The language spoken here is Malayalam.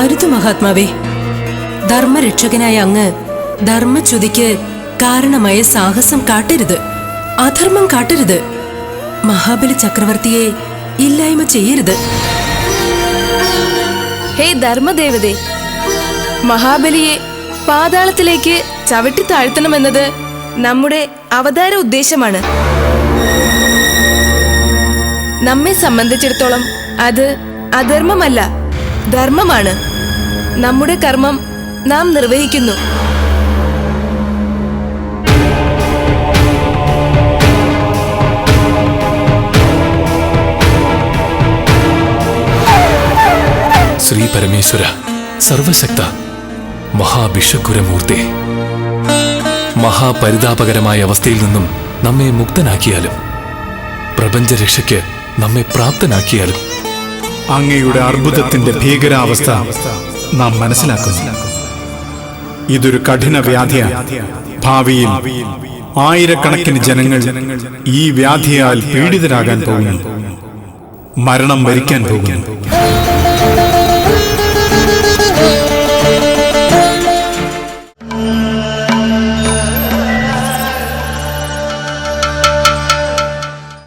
അരുത് മഹാത്മാവേ. ധർമ്മരക്ഷകനായ അങ്ങ് ധർമ്മച്യുതിക്ക് കാരണമായ സാഹസം കാട്ടരുത്, അധർമ്മം കാട്ടരുത്. മഹാബലി ചക്രവർത്തിയെ ഇല്ലായ്മ ചെയ്യരുത്. ഹേ ധർമ്മദേവതേ, മഹാബലിയെ പാതാളത്തിലേക്ക് ചവിട്ടി താഴ്ത്തണമെന്നത് നമ്മുടെ അവതാര ഉദ്ദേശമാണ്. നമ്മെ സംബന്ധിച്ചിടത്തോളം അത് അധർമ്മമല്ല, ധർമ്മമാണ്. നമ്മുടെ കർമ്മം നാം നിർവഹിക്കുന്നു. ശ്രീ പരമേശ്വര, സർവശക്ത, മഹാഭിഷക്കുരമൂർത്തി, മഹാപരിതാപകരമായ അവസ്ഥയിൽ നിന്നും നമ്മെ മുക്തനാക്കിയാലും പ്രപഞ്ചരക്ഷയ്ക്ക് നമ്മെ പ്രാപ്തനാക്കിയാലും അങ്ങയുടെ അർബുദത്തിന്റെ ഭീകരാവസ്ഥ നാം മനസ്സിലാക്കുന്നു. ഇതൊരു കഠിന വ്യാധിയാണ്. ഭാവിയിൽ ആയിരക്കണക്കിന് ജനങ്ങൾ ഈ വ്യാധിയാൽ പീഡിതരാകാൻ പോകുന്നു, മരണം വരിക്കാൻ പോകുന്നു.